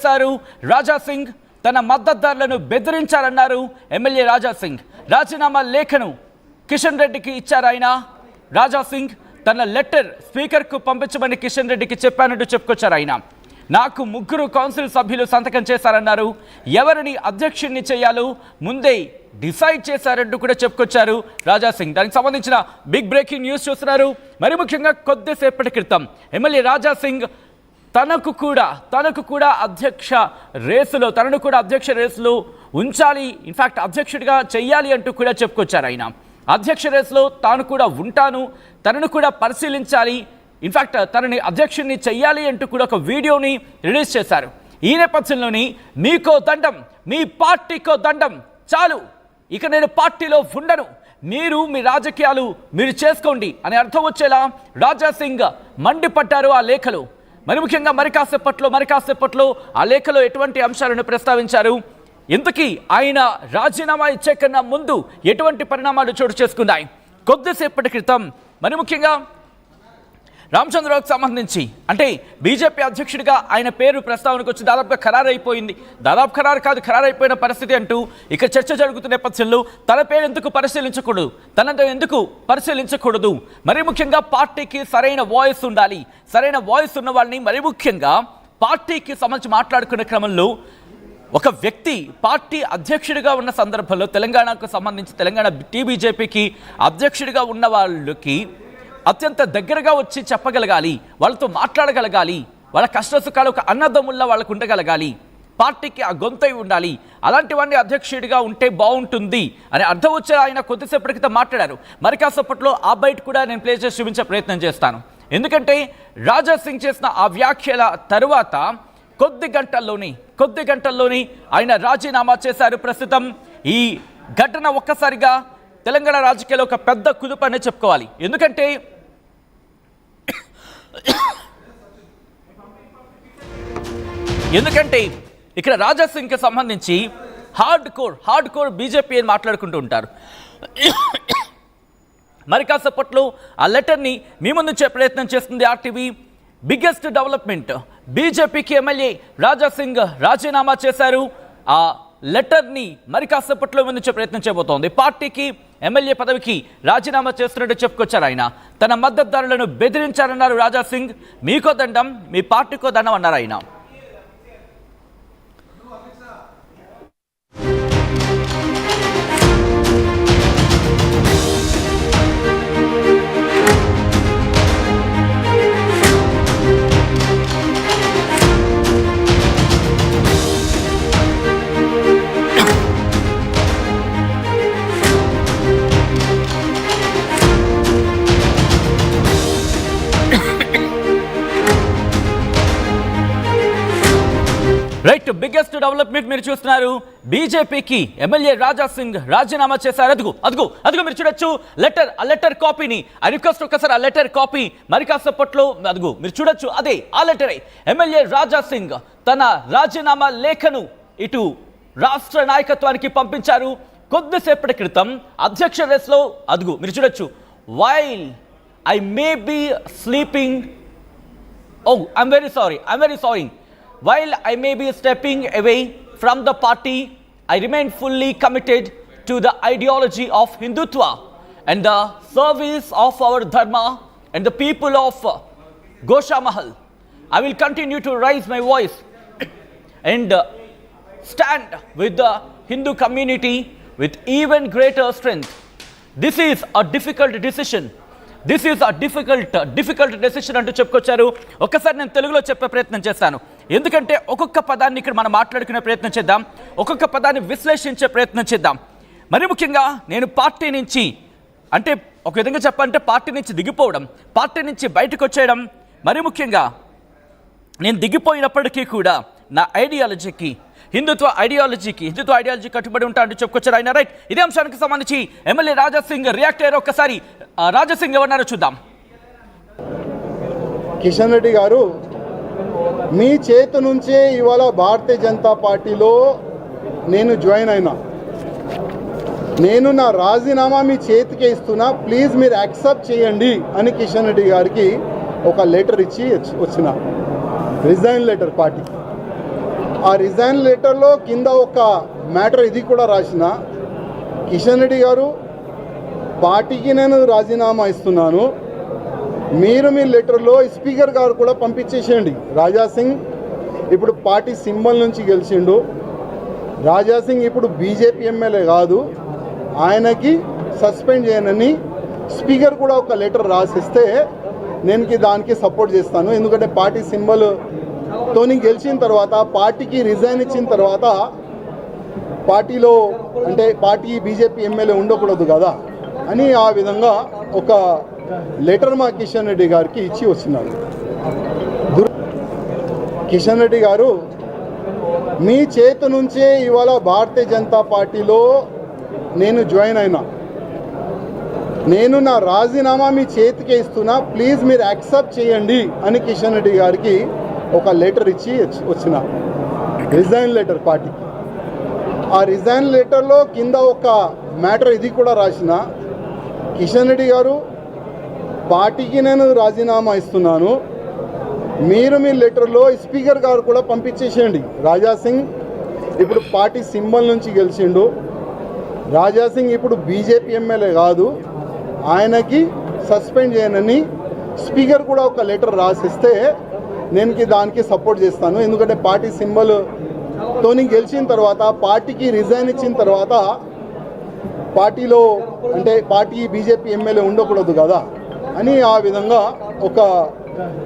చేశారు రాజా సింగ్ తన మద్దతుదారులను బెదిరించారన్నారు ఎమ్మెల్యే రాజా సింగ్. రాజీనామా లేఖను కిషన్ రెడ్డికి ఇచ్చారు ఆయన. రాజా సింగ్ తన లెటర్ స్పీకర్కు పంపించమని కిషన్ రెడ్డికి చెప్పానంటూ చెప్పుకొచ్చారు ఆయన. నాకు 3 కౌన్సిల్ సభ్యులు సంతకం చేశారన్నారు. ఎవరిని అధ్యక్షుడిని చేయాలో ముందే డిసైడ్ చేశారంటూ కూడా చెప్పుకొచ్చారు రాజా సింగ్. దానికి సంబంధించిన బిగ్ బ్రేకింగ్ న్యూస్ చూస్తున్నారు. మరి ముఖ్యంగా కొద్దిసేపటి క్రితం ఎమ్మెల్యే రాజా సింగ్ తనకు కూడా అధ్యక్ష రేసులో ఉంచాలి, ఇన్ఫాక్ట్ అధ్యక్షుడిగా చెయ్యాలి అంటూ కూడా చెప్పుకొచ్చారు ఆయన. అధ్యక్ష రేసులో తాను కూడా ఉంటాను, తనను కూడా పరిశీలించాలి, ఇన్ఫాక్ట్ తనని అధ్యక్షుడిని చెయ్యాలి అంటూ కూడా ఒక వీడియోని రిలీజ్ చేశారు. ఈ నేపథ్యంలోని మీకో దండం, మీ పార్టీకో దండం, చాలు ఇక నేను పార్టీలో ఉండను, మీరు మీ రాజకీయాలు మీరు చేసుకోండి అని అర్థం వచ్చేలా రాజా సింగ్ మండిపడ్డారు ఆ లేఖలో. మరి ముఖ్యంగా మరి కాసేపట్లో ఆ లేఖలో ఎటువంటి అంశాలను ప్రస్తావించారు, ఇంతకీ ఆయన రాజీనామా ఇచ్చే కన్నా ముందు ఎటువంటి పరిణామాలు చోటు చేసుకున్నాయి. కొద్దిసేపటి క్రితం మరి ముఖ్యంగా రామచంద్రరావుకు సంబంధించి అంటే బీజేపీ అధ్యక్షుడిగా ఆయన పేరు ప్రస్తావనకు వచ్చి దాదాపుగా ఖరారైపోయింది. ఖరారైపోయిన పరిస్థితి అంటూ ఇక చర్చ జరుగుతున్న నేపథ్యంలో తన పేరు ఎందుకు పరిశీలించకూడదు, మరి ముఖ్యంగా పార్టీకి సరైన వాయిస్ ఉండాలి, సరైన వాయిస్ ఉన్న వాళ్ళని మరి ముఖ్యంగా పార్టీకి సంబంధించి మాట్లాడుకునే క్రమంలో ఒక వ్యక్తి పార్టీ అధ్యక్షుడిగా ఉన్న సందర్భంలో తెలంగాణకు సంబంధించి తెలంగాణ టీబీజేపీకి అధ్యక్షుడిగా ఉన్న వాళ్ళకి అత్యంత దగ్గరగా వచ్చి చెప్పగలగాలి, వాళ్ళతో మాట్లాడగలగాలి, వాళ్ళ కష్టసుఖాలు ఒక అన్నదమ్ముల్లా వాళ్ళకు ఉండగలగాలి, పార్టీకి ఆ గొంతై ఉండాలి, అలాంటి వాడిని అధ్యక్షుడిగా ఉంటే బాగుంటుంది అని అర్థం వచ్చే ఆయన కొద్దిసేపటి క్రితం మాట్లాడారు. మరి కాసేపట్లో ఆ బయట కూడా నేను ప్లే చేసి చూపించే ప్రయత్నం చేస్తాను. ఎందుకంటే రాజా సింగ్ చేసిన ఆ వ్యాఖ్యల తరువాత కొద్ది గంటల్లోని ఆయన రాజీనామా చేశారు. ప్రస్తుతం ఈ ఘటన ఒక్కసారిగా తెలంగాణ రాజకీయాల్లో ఒక పెద్ద కుదుపు అనే చెప్పుకోవాలి. ఎందుకంటే ఇక్కడ రాజా సింగ్కి సంబంధించి హార్డ్ కోర్ బీజేపీ అని మాట్లాడుకుంటూ ఉంటారు. మరి కాసేపట్లో ఆ లెటర్ని మీ ముందు ఉంచే ప్రయత్నం చేస్తుంది ఆర్టీవీ. బిగ్గెస్ట్ డెవలప్మెంట్, బీజేపీకి ఎమ్మెల్యే రాజా సింగ్ రాజీనామా చేశారు. ఆ లెటర్ని మరి కాసేపట్లో ముందుంచే ప్రయత్నం చేయబోతోంది. పార్టీకి ఎమ్మెల్యే పదవికి రాజీనామా చేస్తున్నట్టు చెప్పుకొచ్చారు ఆయన. తన మద్దతుదారులను బెదిరించారన్నారు రాజా సింగ్. మీకో దండం, మీ పార్టీకో దండం అన్నారు ఆయన. రైట్, బిగ్గెస్ట్ డెవలప్మెంట్ మీరు చూస్తున్నారు. బీజేపీకి ఎమ్మెల్యే రాజా సింగ్ రాజీనామా చేశారు. అదుగు మీరు చూడొచ్చు ఆ లెటర్ కాపీని. ఐ రిక్వెస్ట్ ఒకసారి ఆ లెటర్ కాపీ మరి కాసేపట్లో మీరు చూడొచ్చు. అదే ఆ లెటరే. ఎమ్మెల్యే రాజా సింగ్ తన రాజీనామా లేఖను ఇటు రాష్ట్ర నాయకత్వానికి పంపించారు. కొద్దిసేపటి క్రితం అధ్యక్ష రేస్లో మీరు చూడొచ్చు. While I may be sleeping, I'm very sorry. While I may be stepping away from the party, I remain fully committed to the ideology of Hindutva and the service of our dharma and the people of Gosha Mahal. I will continue to raise my voice and stand with the Hindu community with even greater strength. This is a difficult decision అంటూ చెప్పుకొచ్చారు. ఒక్కసారి నేను తెలుగులో చెప్పే ప్రయత్నం చేస్తాను. ఎందుకంటే ఒక్కొక్క పదాన్ని ఇక్కడ మనం మాట్లాడుకునే ప్రయత్నం చేద్దాం, ఒక్కొక్క పదాన్ని విశ్లేషించే ప్రయత్నం చేద్దాం. మరి ముఖ్యంగా నేను పార్టీ నుంచి అంటే ఒక విధంగా చెప్పాలంటే పార్టీ నుంచి దిగిపోవడం, పార్టీ నుంచి బయటకు వచ్చేయడం, మరి ముఖ్యంగా నేను దిగిపోయినప్పటికీ కూడా నా ఐడియాలజీకి హిందుత్వ ఐడియాలజీ కట్టుబడి ఉంటా అంటూ చెప్పుకొచ్చారు ఆయన. రైట్, ఇదే అంశానికి సంబంధించి ఎమ్మెల్యే రాజా సింగ్ రియాక్ట్ అయ్యారు. ఒక్కసారి రాజా సింగ్ ఏమన్నారో చూద్దాం. కిషన్ రెడ్డి గారు, మీ చేతి నుంచే ఇవాళ భారతీయ జనతా పార్టీలో నేను జాయిన్ అయినా, నేను నా రాజీనామా మీ చేతికే ఇస్తున్నా, ప్లీజ్ మీరు యాక్సెప్ట్ చేయండి అని కిషన్ రెడ్డి గారికి ఒక లెటర్ ఇచ్చి వచ్చిన రిజైన్ లెటర్ పార్టీ. ఆ రిజైన్ లెటర్లో కింద ఒక మ్యాటర్ ఇది కూడా రాసిన, కిషన్ రెడ్డి గారు పార్టీకి నేను రాజీనామా ఇస్తున్నాను, మీరు మీ లెటర్లో స్పీకర్ గారు కూడా పంపించేసేయండి. రాజా సింగ్ ఇప్పుడు పార్టీ సింబల్ నుంచి గెలిచిండు. రాజా సింగ్ ఇప్పుడు బీజేపీ ఎమ్మెల్యే కాదు, ఆయనకి సస్పెండ్ చేయనని స్పీకర్ కూడా ఒక లెటర్ రాసిస్తే నేను దానికి సపోర్ట్ చేస్తాను. ఎందుకంటే పార్టీ సింబల్తోని గెలిచిన తర్వాత, పార్టీకి రిజైన్ ఇచ్చిన తర్వాత పార్టీలో అంటే పార్టీ బీజేపీ ఎమ్మెల్యే ఉండకూడదు కదా అని ఆ విధంగా ఒక లెటర్ మా కిషన్ రెడ్డి గారికి ఇచ్చి వచ్చినారు. కిషన్ రెడ్డి గారు మీ చేతి నుంచే ఇవాళ భారతీయ జనతా పార్టీలో నేను జాయిన్ అయినా, నేను నా రాజీనామా మీ చేతికే ఇస్తున్నా, ప్లీజ్ మీరు యాక్సెప్ట్ చేయండి అని కిషన్ రెడ్డి గారికి ఒక లెటర్ ఇచ్చి వచ్చిన, రిజైన్ లెటర్ పార్టీకి. ఆ రిజైన్ లెటర్లో కింద ఒక మ్యాటర్ ఇది కూడా రాసిన, కిషన్ రెడ్డి గారు పార్టీకి నేను రాజీనామా ఇస్తున్నాను, మీరు మీ లెటర్లో స్పీకర్ గారు కూడా పంపించేసేయండి. రాజా సింగ్ ఇప్పుడు పార్టీ సింబల్ నుంచి గెలిచిండు. రాజా సింగ్ ఇప్పుడు బీజేపీ ఎమ్మెల్యే కాదు, ఆయనకి సస్పెండ్ చేయనని స్పీకర్ కూడా ఒక లెటర్ రాసిస్తే నేను దానికి సపోర్ట్ చేస్తాను. ఎందుకంటే పార్టీ సింబల్తోని గెలిచిన తర్వాత, పార్టీకి రిజైన్ ఇచ్చిన తర్వాత పార్టీలో అంటే పార్టీ బీజేపీ ఎమ్మెల్యే ఉండకూడదు కదా అని ఆ విధంగా ఒక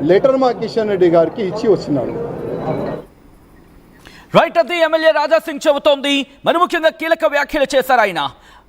లెటర్ మా కిషన్ రెడ్డి గారికి ఇచ్చి వచ్చినారు. రైట్, అది ఎమ్మెల్యే రాజా సింగ్ చెబుతోంది. మరి ముఖ్యంగా కీలక వ్యాఖ్యలు చేశారు ఆయన.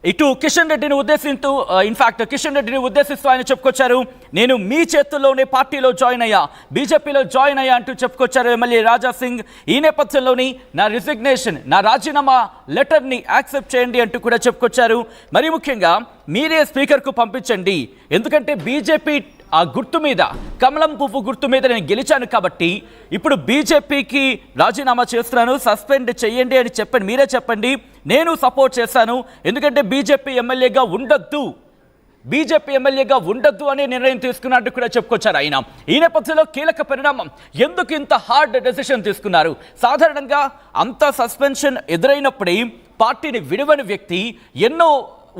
ఇటు కిషన్ రెడ్డిని ఉద్దేశిస్తూ, ఇన్ఫాక్ట్ కిషన్ రెడ్డిని ఉద్దేశిస్తూ ఆయన చెప్పుకొచ్చారు, నేను మీ చేతుల్లోనే పార్టీలో జాయిన్ అయ్యా, బీజేపీలో జాయిన్ అయ్యా అంటూ చెప్పుకొచ్చారు ఎమ్మెల్యే రాజా సింగ్. ఈ నేపథ్యంలోని నా రిజిగ్నేషన్, నా రాజీనామా లెటర్ని యాక్సెప్ట్ చేయండి అంటూ కూడా చెప్పుకొచ్చారు. మరి ముఖ్యంగా మీరే స్పీకర్కు పంపించండి, ఎందుకంటే బీజేపీ ఆ గుర్తు మీద, కమలం పువ్వు గుర్తు మీద నేను గెలిచాను కాబట్టి ఇప్పుడు బీజేపీకి రాజీనామా చేస్తున్నాను, సస్పెండ్ చేయండి అని చెప్పండి, మీరే చెప్పండి, నేను సపోర్ట్ చేశాను. ఎందుకంటే బీజేపీ ఎమ్మెల్యేగా ఉండద్దు అనే నిర్ణయం తీసుకున్నట్టు కూడా చెప్పుకొచ్చారు ఆయన. ఈ నేపథ్యంలో కీలక పరిణామం, ఎందుకు ఇంత హార్డ్ డెసిషన్ తీసుకున్నారు? సాధారణంగా అంత సస్పెన్షన్ ఎదురైనప్పుడే పార్టీని విడవని వ్యక్తి ఎన్నో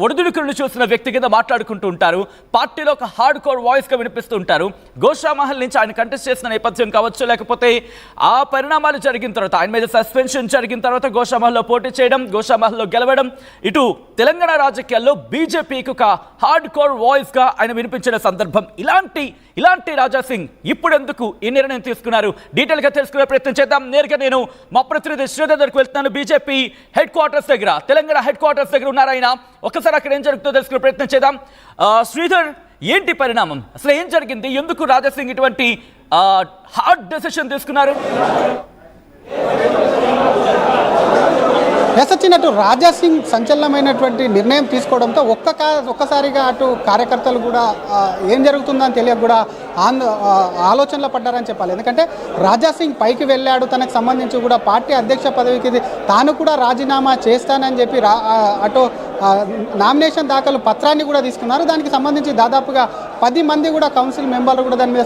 ఒడిదుడుకులను చూసిన వ్యక్తి కింద మాట్లాడుకుంటూ ఉంటారు, పార్టీలో ఒక హార్డ్ కోర్ వాయిస్గా వినిపిస్తూ ఉంటారు. గోషామహల్ నుంచి ఆయన కంటెస్ట్ చేసిన నేపథ్యం కావచ్చు, లేకపోతే ఆ పరిణామాలు జరిగిన తర్వాత, ఆయన మీద సస్పెన్షన్ జరిగిన తర్వాత గోషామహల్లో పోటీ చేయడం, గోషామహల్లో గెలవడం, ఇటు తెలంగాణ రాజకీయాల్లో బీజేపీకి ఒక హార్డ్ కోర్ వాయిస్గా ఆయన వినిపించిన సందర్భం. ఇలాంటి రాజా సింగ్ ఇప్పుడు ఎందుకు ఈ నిర్ణయం తీసుకున్నారు? డీటెయిల్గా తెలుసుకునే ప్రయత్నం చేద్దాం. నేరుగా నేను మా ప్రతినిధి శ్రీధర్ దగ్గరకు వెళ్తున్నాను. బీజేపీ హెడ్ క్వార్టర్స్ దగ్గర, తెలంగాణ హెడ్ క్వార్టర్స్ దగ్గర ఉన్నారు ఆయన. ఒకసారి అక్కడ ఏం జరుగుతుందో తెలుసుకునే ప్రయత్నం చేద్దాం. శ్రీధర్, ఏంటి పరిణామం? అసలు ఏం జరిగింది? ఎందుకు రాజా సింగ్ ఇటువంటి హార్డ్ డెసిషన్ తీసుకున్నారు? వచ్చినట్టు రాజా సింగ్ సంచలనమైనటువంటి నిర్ణయం తీసుకోవడంతో ఒక్కసారిగా అటు కార్యకర్తలు కూడా ఏం జరుగుతుందని తెలియక కూడా ఆలోచనలో పడ్డారని చెప్పాలి. ఎందుకంటే రాజా సింగ్ పైకి వెళ్ళాడు, తనకు సంబంధించి కూడా పార్టీ అధ్యక్ష పదవికి తాను కూడా రాజీనామా చేస్తానని చెప్పి అటు నామినేషన్ దాఖలు పత్రాన్ని కూడా తీసుకున్నారు. దానికి సంబంధించి దాదాపుగా 10 మంది కూడా కౌన్సిల్ మెంబర్లు కూడా దాని మీద